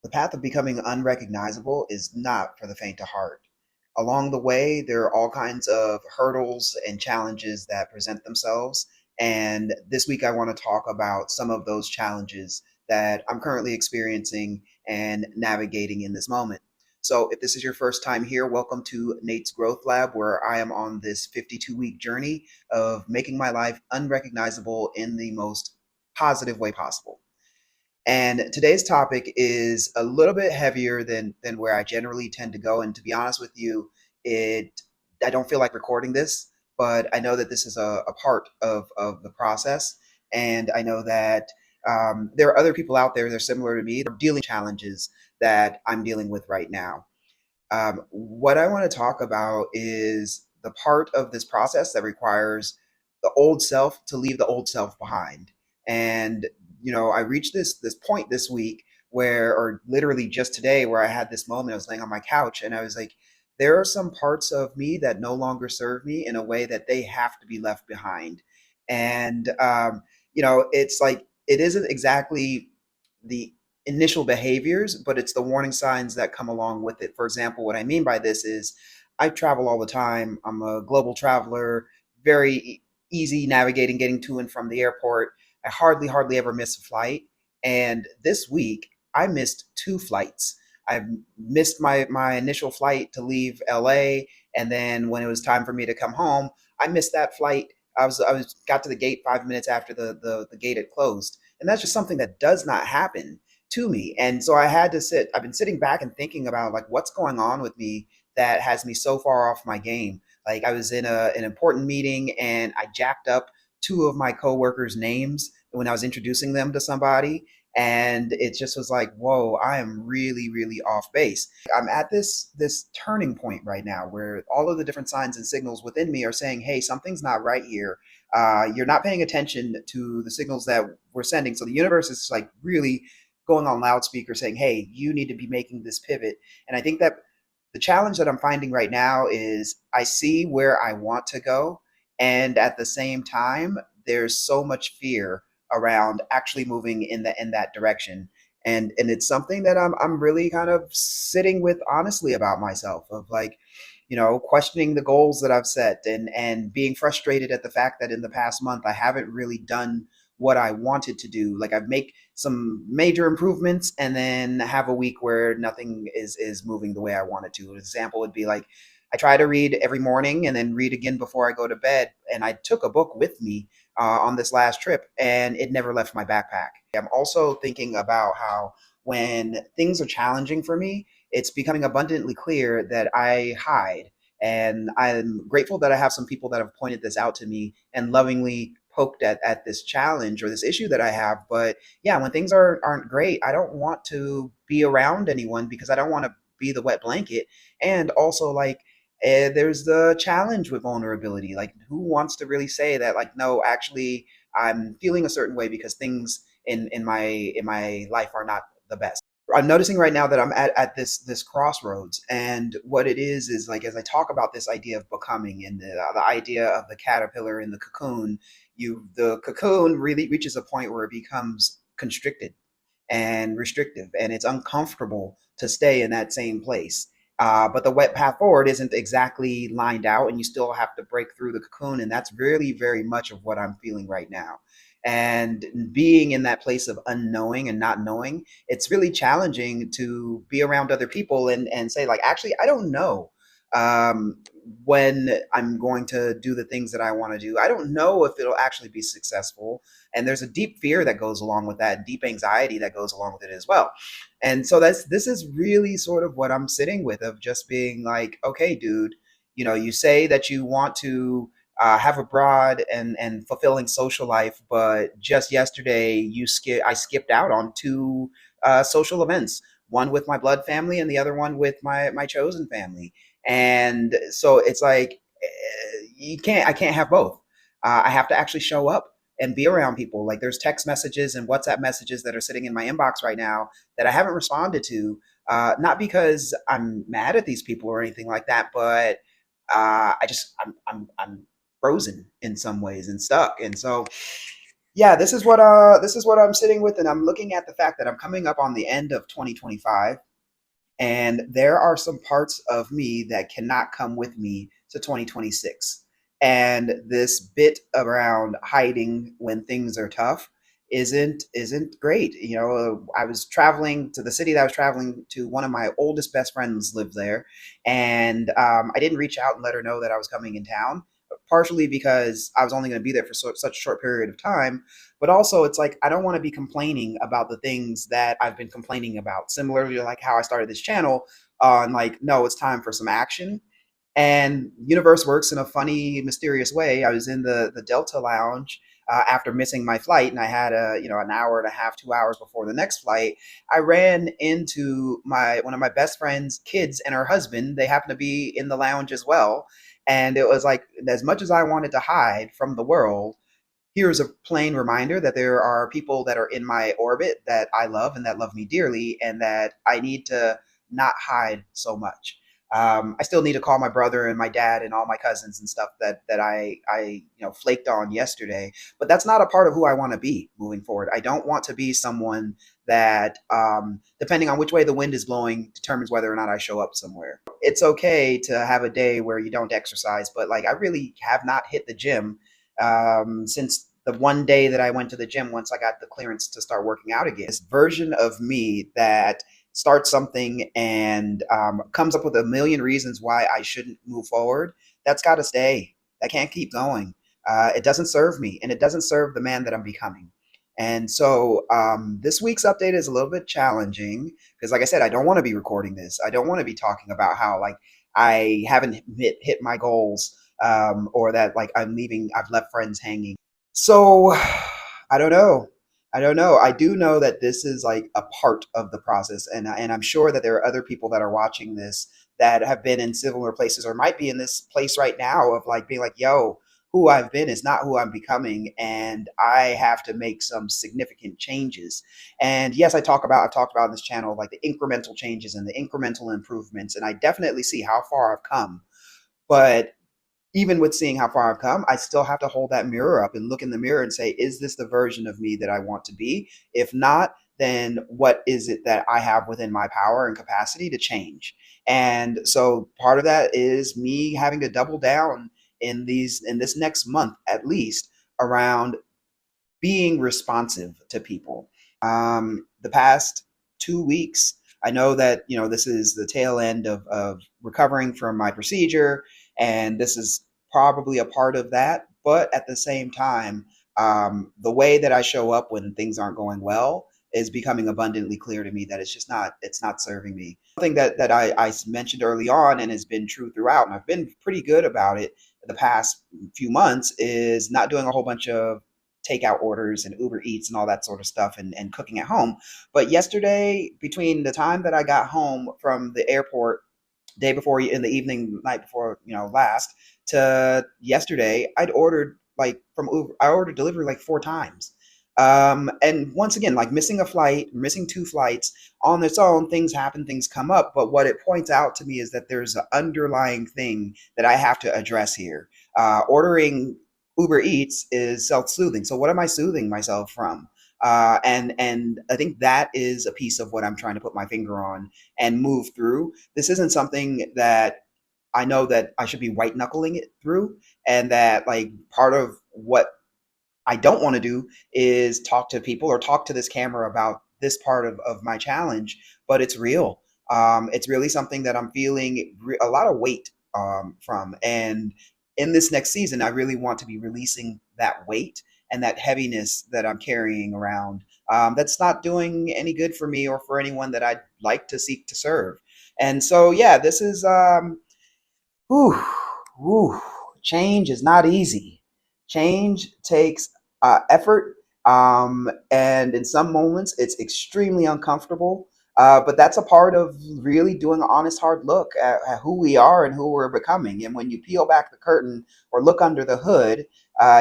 The path of becoming unrecognizable is not for the faint of heart. Along the way, there are all kinds of hurdles and challenges that present themselves. And this week, I want to talk about some of those challenges that I'm currently experiencing and navigating in this moment. So, if this is your first time here, welcome to Nate's Growth Lab, where I am on this 52-week journey of making my life unrecognizable in the most positive way possible. And today's topic is a little bit heavier than where I generally tend to go. And to be honest with you, it I don't feel like recording this, but I know that this is a part of the process. And I know that there are other people out there that are similar to me that are dealing with challenges that I'm dealing with right now. What I want to talk about is the part of this process that requires the old self to leave the old self behind. And I reached this point this week where, or literally just today, where I had this moment. I was laying on my couch and I was like, there are some parts of me that no longer serve me in a way that they have to be left behind. And it's like it isn't exactly the initial behaviors, but it's the warning signs that come along with it. For example, what I mean by this is I travel all the time. I'm a global traveler, very easy navigating, getting to and from the airport. I hardly ever miss a flight. And this week, I missed two flights. I missed my initial flight to leave LA, and then when it was time for me to come home, I missed that flight. I was got to the gate 5 minutes after the gate had closed, and that's just something that does not happen to me. And so I had to sit, I've been sitting back and thinking about like what's going on with me that has me so far off my game. Like I was in an important meeting and I jacked up two of my coworkers' names when I was introducing them to somebody. And it just was like, whoa, I am really off base. I'm at this turning point right now where all of the different signs and signals within me are saying, hey, something's not right here. You're not paying attention to the signals that we're sending. So the universe is like really going on loudspeaker saying, hey, you need to be making this pivot. And I think that the challenge that I'm finding right now is I see where I want to go. And at the same time, there's so much fear around actually moving in that direction. And it's something that I'm really kind of sitting with honestly about myself of like, questioning the goals that I've set and being frustrated at the fact that in the past month I haven't really done what I wanted to do. Like I've make some major improvements and then have a week where nothing is moving the way I want it to. An example would be like I try to read every morning and then read again before I go to bed. And I took a book with me on this last trip and it never left my backpack. I'm also thinking about how when things are challenging for me, it's becoming abundantly clear that I hide. And I'm grateful that I have some people that have pointed this out to me and lovingly poked at this challenge or this issue that I have. But yeah, when things aren't great, I don't want to be around anyone because I don't want to be the wet blanket. And also, like, there's the challenge with vulnerability. Like, who wants to really say that? Like, no, actually, I'm feeling a certain way because things in my life are not the best. I'm noticing right now that I'm at this crossroads, and what it is like as I talk about this idea of becoming and the idea of the caterpillar in the cocoon, the cocoon really reaches a point where it becomes constricted and restrictive, and it's uncomfortable to stay in that same place. But the wet path forward isn't exactly lined out, and you still have to break through the cocoon, and that's really very much of what I'm feeling right now. And being in that place of unknowing and not knowing, it's really challenging to be around other people and say, like, actually, I don't know um, when I'm going to do the things that I want to do. I don't know if it'll actually be successful. And there's a deep fear that goes along with that, deep anxiety that goes along with it as well. And so this is really sort of what I'm sitting with of just being like, okay, dude, you say that you want to have a broad and fulfilling social life, but just yesterday I skipped out on two social events, one with my blood family and the other one with my chosen family. And so it's like I can't have both. I have to actually show up and be around people. Like there's text messages and WhatsApp messages that are sitting in my inbox right now that I haven't responded to. Not because I'm mad at these people or anything like that, but I'm frozen in some ways and stuck. And so Yeah, this is what I'm sitting with, and I'm looking at the fact that I'm coming up on the end of 2025. And there are some parts of me that cannot come with me to 2026. And this bit around hiding when things are tough isn't great. I was traveling to the city that I was traveling to. One of my oldest best friends lived there, and I didn't reach out and let her know that I was coming in town. Partially because I was only going to be there for such a short period of time, but also it's like I don't want to be complaining about the things that I've been complaining about. Similarly, like how I started this channel on like, no, it's time for some action. And universe works in a funny, mysterious way. I was in the Delta Lounge after missing my flight, and I had an hour and a half, 2 hours before the next flight. I ran into my one of my best friend's kids and her husband. They happened to be in the lounge as well, and it was like as much as I wanted to hide from the world, here's a plain reminder that there are people that are in my orbit that I love and that love me dearly, and that I need to not hide so much. I still need to call my brother and my dad and all my cousins and stuff that I flaked on yesterday. But that's not a part of who I want to be moving forward. I don't want to be someone that, depending on which way the wind is blowing, determines whether or not I show up somewhere. It's okay to have a day where you don't exercise, but like I really have not hit the gym since the one day that I went to the gym once I got the clearance to start working out again. This version of me that starts something and comes up with a million reasons why I shouldn't move forward, that's got to stay. That can't keep going. It doesn't serve me, and it doesn't serve the man that I'm becoming. And so this week's update is a little bit challenging because, like I said, I don't want to be recording this. I don't want to be talking about how like I haven't hit my goals, or that like I've left friends hanging. So I don't know. I don't know. I do know that this is like a part of the process, and I'm sure that there are other people that are watching this that have been in similar places or might be in this place right now of like being like, "Yo, who I've been is not who I'm becoming, and I have to make some significant changes." And yes, I've talked about in this channel like the incremental changes and the incremental improvements, and I definitely see how far I've come. But even with seeing how far I've come, I still have to hold that mirror up and look in the mirror and say, is this the version of me that I want to be? If not, then what is it that I have within my power and capacity to change? And so part of that is me having to double down in this next month at least around being responsive to people. The past 2 weeks, I know that this is the tail end of recovering from my procedure, and this is probably a part of that. But at the same time, the way that I show up when things aren't going well is becoming abundantly clear to me that it's not serving me. Something that I mentioned early on and has been true throughout, and I've been pretty good about it the past few months, is not doing a whole bunch of takeout orders and Uber Eats and all that sort of stuff, and cooking at home. But yesterday, between the time that I got home from the airport day before in the evening, night before, last, to yesterday, I'd ordered like from Uber. I ordered delivery like 4 times. And once again, like missing a flight, missing 2 flights on its own, things happen, things come up. But what it points out to me is that there's an underlying thing that I have to address here. Ordering Uber Eats is self-soothing. So what am I soothing myself from? And I think that is a piece of what I'm trying to put my finger on and move through. This isn't something that I know that I should be white knuckling it through, and that like part of what I don't want to do is talk to people or talk to this camera about this part of my challenge, but it's real. It's really something that I'm feeling a lot of weight from. And in this next season, I really want to be releasing that weight and that heaviness that I'm carrying around, that's not doing any good for me or for anyone that I'd like to seek to serve. And so, yeah, this is Whew, whew. Change is not easy. Change takes effort, and in some moments, it's extremely uncomfortable. But that's a part of really doing an honest, hard look at who we are and who we're becoming. And when you peel back the curtain or look under the hood,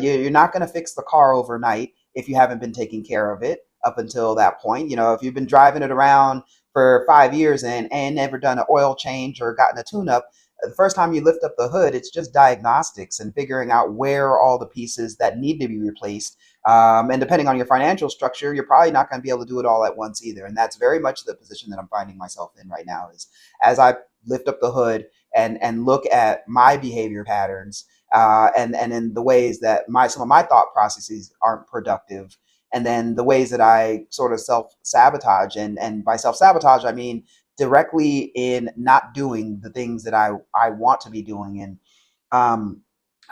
you're not going to fix the car overnight if you haven't been taking care of it up until that point. If you've been driving it around for 5 years and never done an oil change or gotten a tune up, the first time you lift up the hood, it's just diagnostics and figuring out where are all the pieces that need to be replaced. And depending on your financial structure, you're probably not going to be able to do it all at once either. And that's very much the position that I'm finding myself in right now. Is as I lift up the hood and look at my behavior patterns, and in the ways that my some of my thought processes aren't productive, and then the ways that I sort of self sabotage, and by self sabotage I mean directly in not doing the things that I want to be doing. And um,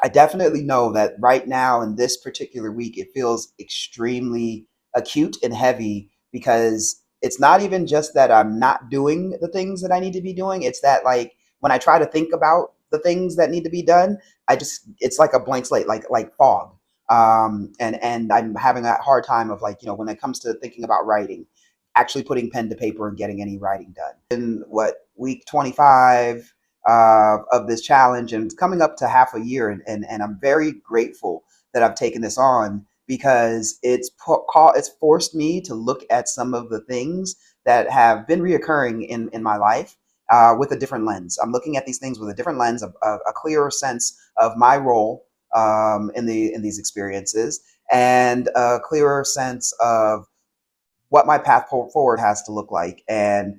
I definitely know that right now in this particular week, it feels extremely acute and heavy because it's not even just that I'm not doing the things that I need to be doing. It's that, like, when I try to think about the things that need to be done, it's like a blank slate, like fog. And I'm having a hard time of, like, when it comes to thinking about writing, actually putting pen to paper and getting any writing done. In what, week 25 of this challenge, and it's coming up to half a year, and I'm very grateful that I've taken this on because it's forced me to look at some of the things that have been reoccurring in my life with a different lens. I'm looking at these things with a different lens, a clearer sense of my role in these experiences, and a clearer sense of what my path forward has to look like. And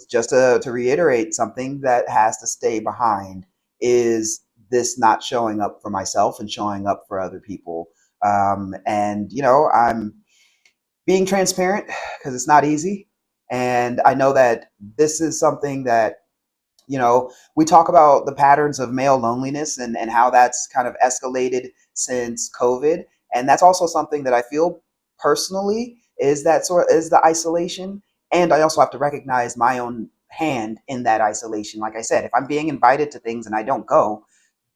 just to reiterate, something that has to stay behind is this not showing up for myself and showing up for other people. And I'm being transparent because it's not easy, and I know that this is something that, we talk about the patterns of male loneliness, and how that's kind of escalated since COVID. And that's also something that I feel personally, is that sort is the isolation. And I also have to recognize my own hand in that isolation. Like I said, if I'm being invited to things and I don't go,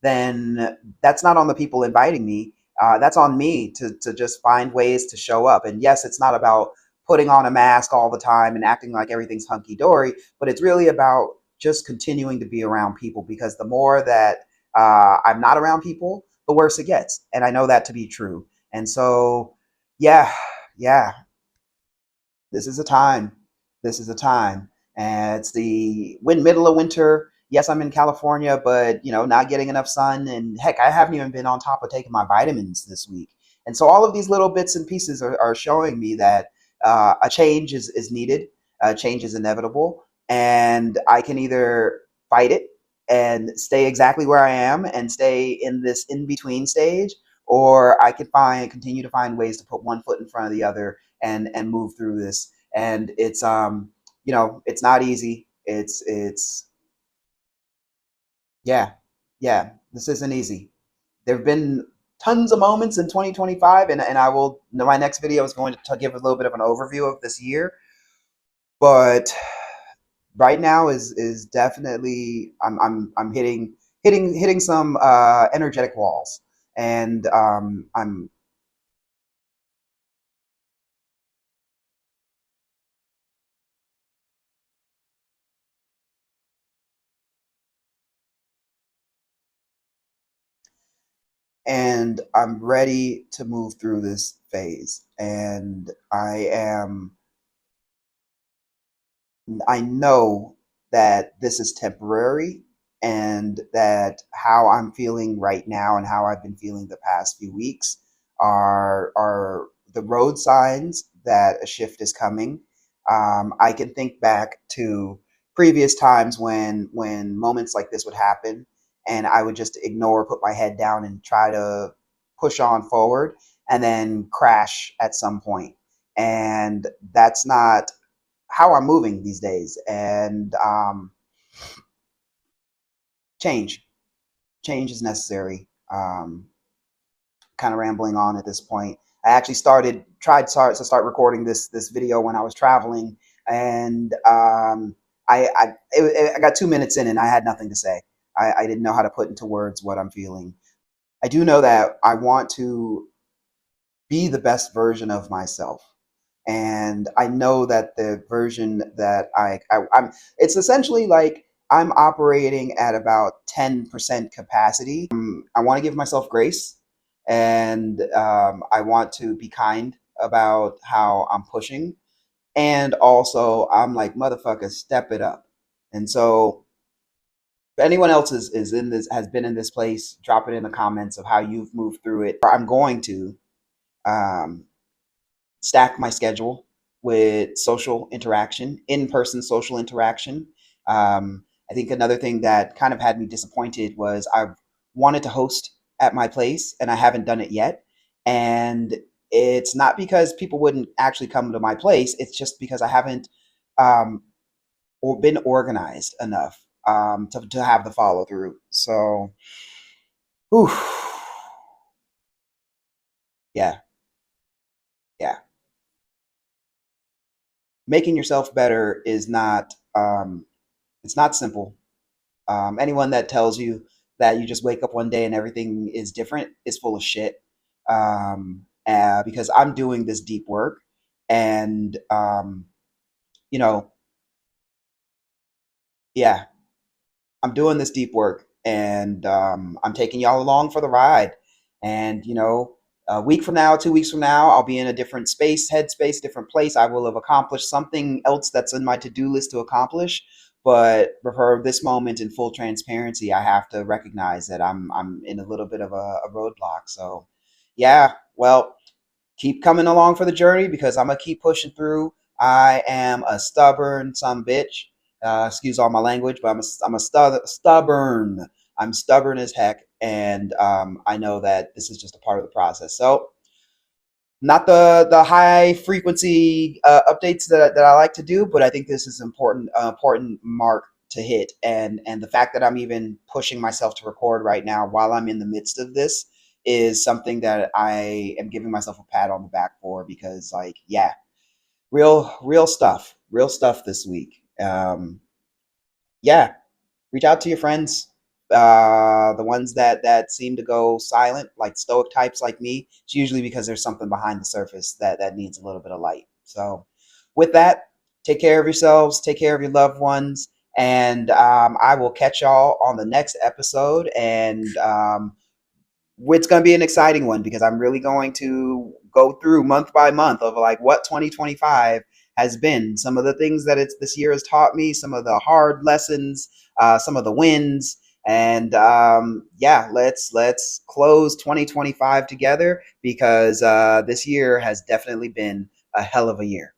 then that's not on the people inviting me. That's on me to just find ways to show up. And yes, it's not about putting on a mask all the time and acting like everything's hunky dory, but it's really about just continuing to be around people, because the more that I'm not around people, the worse it gets. And I know that to be true. And so, yeah, yeah, this is a time. This is a time. And it's the middle of winter. Yes, I'm in California, but not getting enough sun. And heck, I haven't even been on top of taking my vitamins this week. And so all of these little bits and pieces are showing me that a change is needed. A change is inevitable. And I can either fight it and stay exactly where I am and stay in this in between stage, or I could continue to find ways to put one foot in front of the other and move through this. And it's not easy. It's Yeah, yeah, this isn't easy. There have been tons of moments in 2025, and I will, my next video is going to give a little bit of an overview of this year. But right now is definitely, I'm hitting some energetic walls. And I'm ready to move through this phase. And I know that this is temporary, and that how I'm feeling right now and how I've been feeling the past few weeks are the road signs that a shift is coming. I can think back to previous times when moments like this would happen, and I would just ignore, put my head down, and try to push on forward, and then crash at some point. And that's not how I'm moving these days. And change, change is necessary. Kind of rambling on at this point. I actually tried to start recording this video when I was traveling, and I got 2 minutes in and I had nothing to say. I didn't know how to put into words what I'm feeling. I do know that I want to be the best version of myself. And I know that the version that I'm, it's essentially like I'm operating at about 10% capacity. I want to give myself grace, and I want to be kind about how I'm pushing. And also, I'm like, motherfucker, step it up. And so if anyone else is in this, has been in this place, drop it in the comments of how you've moved through it. I'm going to um, stack my schedule with social interaction, in-person social interaction. I think another thing that kind of had me disappointed was I wanted to host at my place and I haven't done it yet. And it's not because people wouldn't actually come to my place. It's just because I haven't um, or been organized enough to have the follow through. So, whew, yeah, yeah. Making yourself better is not it's not simple. Anyone that tells you that you just wake up one day and everything is different is full of shit. Because I'm doing this deep work, and you know, yeah, I'm doing this deep work, and I'm taking y'all along for the ride. And a week from now, 2 weeks from now, I'll be in a different space, headspace, different place. I will have accomplished something else that's in my to-do list to accomplish. But for this moment, in full transparency, I have to recognize that I'm in a little bit of a roadblock. So, yeah, well, keep coming along for the journey because I'm gonna keep pushing through. I am a stubborn some bitch. Excuse all my language, but stubborn. I'm stubborn as heck, and I know that this is just a part of the process. So, not the high frequency updates that I like to do, but I think this is important mark to hit, and the fact that I'm even pushing myself to record right now while I'm in the midst of this is something that I am giving myself a pat on the back for because like yeah, real stuff this week. Yeah, reach out to your friends, the ones that seem to go silent, like stoic types like me. It's usually because there's something behind the surface that needs a little bit of light. So with that, take care of yourselves, take care of your loved ones, and I will catch y'all on the next episode. And it's going to be an exciting one because I'm really going to go through month by month of like what 2025 has been, some of the things that this year has taught me, some of the hard lessons, some of the wins, and yeah, let's close 2025 together because this year has definitely been a hell of a year.